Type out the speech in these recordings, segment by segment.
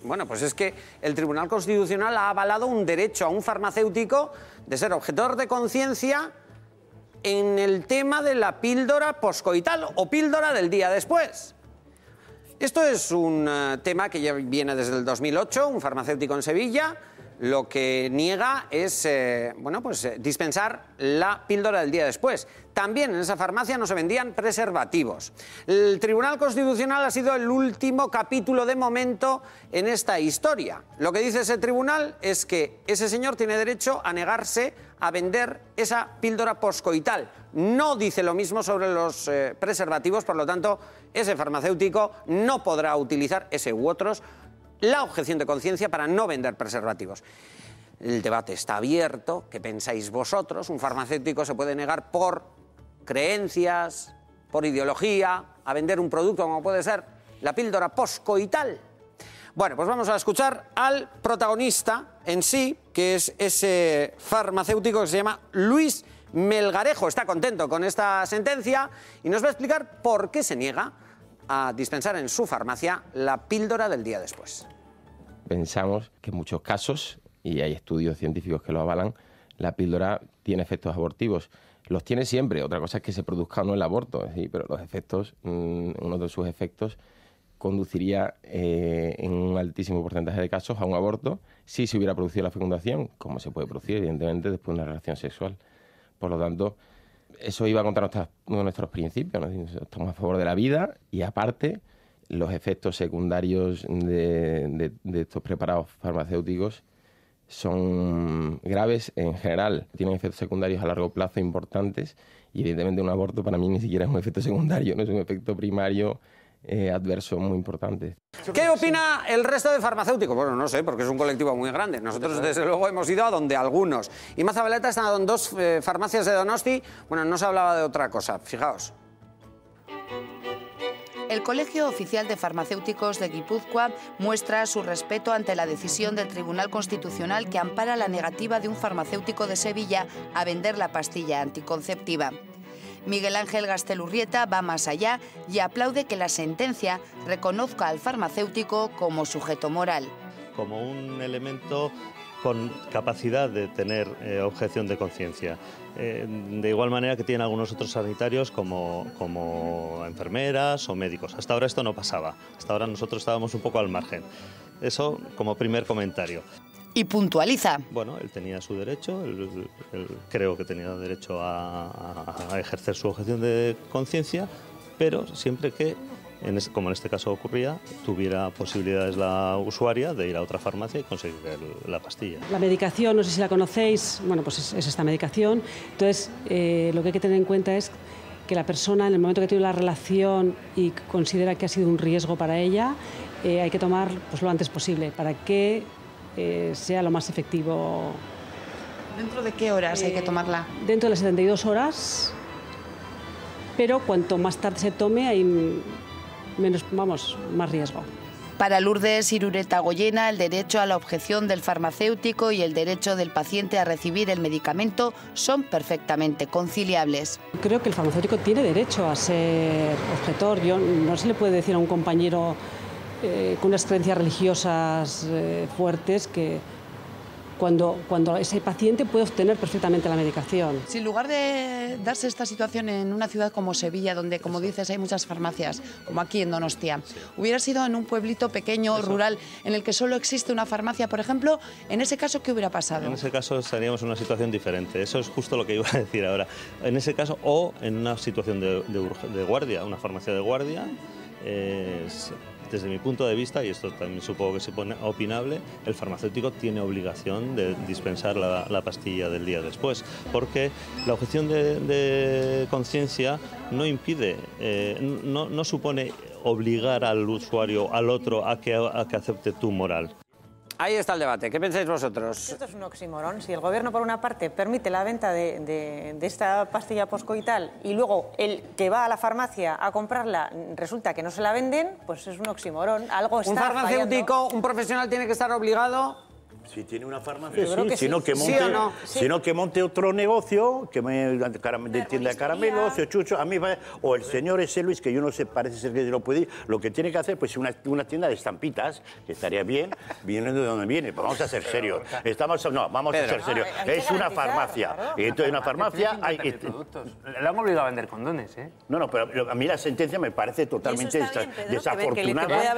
Bueno, pues es que el Tribunal Constitucional ha avalado un derecho a un farmacéutico de ser objetor de conciencia en el tema de la píldora poscoital o píldora del día después. Esto es un tema que ya viene desde el 2008, un farmacéutico en Sevilla lo que niega es dispensar la píldora del día después. También en esa farmacia no se vendían preservativos. El Tribunal Constitucional ha sido el último capítulo de momento en esta historia. Lo que dice ese tribunal es que ese señor tiene derecho a negarse a vender esa píldora poscoital. No dice lo mismo sobre los preservativos, por lo tanto, ese farmacéutico no podrá utilizar, ese u otros, la objeción de conciencia para no vender preservativos. El debate está abierto. ¿Qué pensáis vosotros? ¿Un farmacéutico se puede negar por creencias, por ideología, a vender un producto como puede ser la píldora poscoital? Bueno, pues vamos a escuchar al protagonista en sí, que es ese farmacéutico que se llama Luis Melgarejo. Está contento con esta sentencia y nos va a explicar por qué se niega a dispensar en su farmacia la píldora del día después. Pensamos que en muchos casos, y hay estudios científicos que lo avalan, la píldora tiene efectos abortivos. Los tiene siempre, otra cosa es que se produzca o no el aborto, ¿sí? Pero los efectos, uno de sus efectos conduciría en un altísimo porcentaje de casos a un aborto si se hubiera producido la fecundación, como se puede producir evidentemente después de una relación sexual. Por lo tanto, eso iba contra nuestros principios, ¿no? Estamos a favor de la vida y aparte los efectos secundarios de estos preparados farmacéuticos son graves en general. Tienen efectos secundarios a largo plazo importantes y evidentemente un aborto para mí ni siquiera es un efecto secundario, no es un efecto primario adverso muy importante. ¿Qué opina el resto de farmacéuticos? Bueno, no sé, porque es un colectivo muy grande. Nosotros, desde luego, hemos ido a donde algunos. Y Mazabaleta están en dos farmacias de Donosti. Bueno, no se hablaba de otra cosa, fijaos. El Colegio Oficial de Farmacéuticos de Guipúzcoa muestra su respeto ante la decisión del Tribunal Constitucional que ampara la negativa de un farmacéutico de Sevilla a vender la pastilla anticonceptiva. Miguel Ángel Gastelurrieta va más allá y aplaude que la sentencia reconozca al farmacéutico como sujeto moral. Como un elemento con capacidad de tener objeción de conciencia. De igual manera que tienen algunos otros sanitarios como enfermeras o médicos. Hasta ahora esto no pasaba. Hasta ahora nosotros estábamos un poco al margen. Eso como primer comentario. Y puntualiza. Bueno, él tenía su derecho, él creo que tenía derecho a ejercer su objeción de conciencia, pero siempre que, como en este caso ocurría, tuviera posibilidades la usuaria de ir a otra farmacia y conseguir la pastilla. La medicación, no sé si la conocéis, bueno, pues es esta medicación. Entonces, lo que hay que tener en cuenta es que la persona, en el momento que tiene la relación y considera que ha sido un riesgo para ella, hay que tomar pues, lo antes posible para que sea lo más efectivo. ¿Dentro de qué horas hay que tomarla? Dentro de las 72 horas, pero cuanto más tarde se tome hay más riesgo. Para Lourdes Irureta Goyena, el derecho a la objeción del farmacéutico y el derecho del paciente a recibir el medicamento son perfectamente conciliables. Creo que el farmacéutico tiene derecho a ser objetor. No se le puede decir a un compañero con unas creencias religiosas fuertes que cuando ese paciente puede obtener perfectamente la medicación. Si en lugar de darse esta situación en una ciudad como Sevilla, donde, como dices, hay muchas farmacias, como aquí en Donostia, hubiera sido en un pueblito pequeño, rural, en el que solo existe una farmacia, por ejemplo, en ese caso, ¿qué hubiera pasado? En ese caso estaríamos en una situación diferente. Eso es justo lo que iba a decir ahora. En ese caso, o en una situación de guardia, una farmacia de guardia, desde mi punto de vista, y esto también supongo que se pone opinable, el farmacéutico tiene obligación de dispensar la pastilla del día después, porque la objeción de conciencia no impide, no supone obligar al usuario, al otro, a que acepte tu moral. Ahí está el debate. ¿Qué pensáis vosotros? Esto es un oxímoron. Si el gobierno, por una parte, permite la venta de esta pastilla poscoital y luego el que va a la farmacia a comprarla resulta que no se la venden, pues es un oxímoron. Algo está Un farmacéutico, fallando. un profesional tiene que estar obligado Si tiene una farmacia, sí, sí. Sino que monte otro negocio, que me tienda de caramelos, chucho, a mí o el señor ese Luis, que yo no sé, parece ser que lo puede ir, lo que tiene que hacer, pues una tienda de estampitas, que estaría bien, viniendo de donde viene. Pues vamos a ser serios. Vamos a ser serios. Es una farmacia. Y entonces en una farmacia hay... Le han obligado a vender condones, ¿eh? No, pero a mí la sentencia me parece totalmente desafortunada.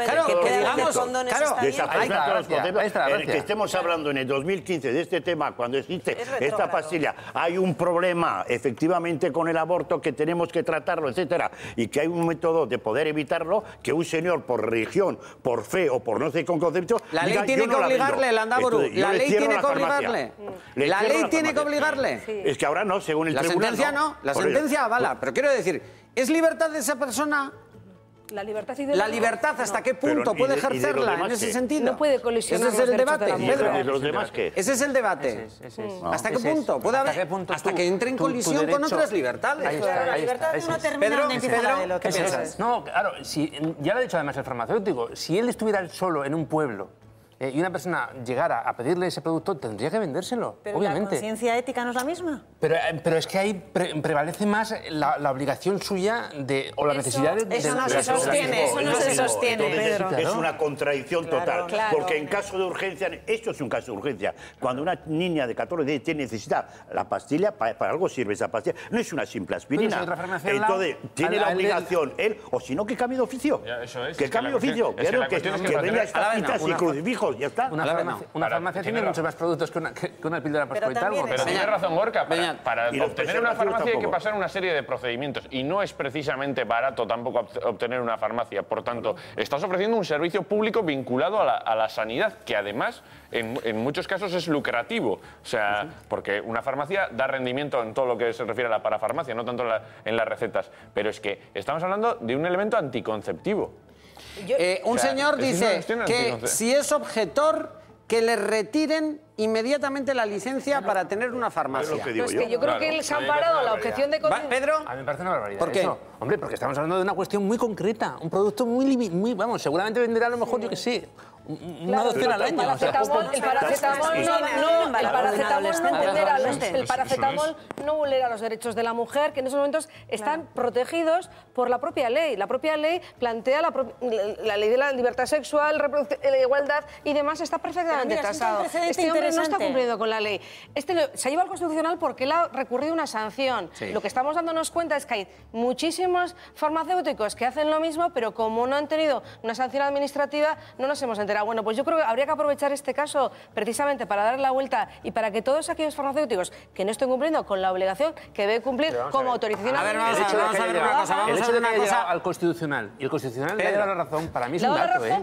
Que estemos hablando en el 2015 de este tema, cuando existe esta pastilla, hay un problema efectivamente con el aborto que tenemos que tratarlo, etcétera, y que hay un método de poder evitarlo, que un señor por religión, por fe o por no sé con concepto... La ley tiene que obligarle, Landaburu. La ley tiene que obligarle. La ley tiene que obligarle. Es que ahora no, según el tribunal. La sentencia no, la sentencia avala. Pero quiero decir, ¿es libertad de esa persona? La libertad, ¿hasta qué punto puede ejercerla en ese sentido? No puede colisionar. Ese es el debate, Pedro. ¿Y los demás qué? Ese es el debate. ¿Hasta qué punto? Puede haber, hasta que entre en colisión con otras libertades. La libertad no termina donde empieza la de lo que piensas. No, claro, ya lo ha dicho además el farmacéutico, si él estuviera solo en un pueblo y una persona llegara a pedirle ese producto, tendría que vendérselo, pero obviamente. ¿La conciencia ética no es la misma? Pero es que ahí prevalece más la obligación suya o la necesidad de... Eso no se sostiene, Pedro. Es una contradicción total, porque en caso de urgencia, esto es un caso de urgencia, cuando una niña de 14 años necesita la pastilla, para algo sirve esa pastilla, no es una simple aspirina. Entonces, tiene la obligación él, o si no, que cambie de oficio. Que cambie de oficio, que venga estapitas y crucifijos. Ya está. Una farmacia tiene muchos más productos que una píldora poscoital. Pero tiene razón Gorka, para obtener una farmacia hay que pasar una serie de procedimientos y no es precisamente barato tampoco obtener una farmacia. Por tanto, estás ofreciendo un servicio público vinculado a la sanidad, que además en muchos casos es lucrativo. O sea, porque una farmacia da rendimiento en todo lo que se refiere a la parafarmacia, no tanto en las recetas. Pero es que estamos hablando de un elemento anticonceptivo. Un señor dice que si es objetor, que le retiren inmediatamente la licencia para tener una farmacia. Es que yo creo que se han parado la objeción de... ¿Pedro? A mí me parece una barbaridad. ¿Por qué? Eso. Hombre, porque estamos hablando de una cuestión muy concreta, un producto muy vamos, seguramente venderá a lo mejor, yo qué sé, una docena al año. El paracetamol no vulnera los derechos de la mujer, que en esos momentos están protegidos por la propia ley. La propia ley plantea la ley de la libertad sexual, la igualdad y demás, está perfectamente tasado. Este hombre no está cumpliendo con la ley. Se ha llevado al Constitucional porque él ha recurrido una sanción. Lo que estamos dándonos cuenta es que hay muchísimos farmacéuticos que hacen lo mismo, pero como no han tenido una sanción administrativa, no nos hemos enterado. Bueno, pues yo creo que habría que aprovechar este caso precisamente para dar la vuelta y para que todos aquellos farmacéuticos que no estén cumpliendo con la obligación que debe cumplir como autorización administrativa. El hecho de que haya llegado al Constitucional y el Constitucional le haya dado la razón, para mí es un dato, ¿eh?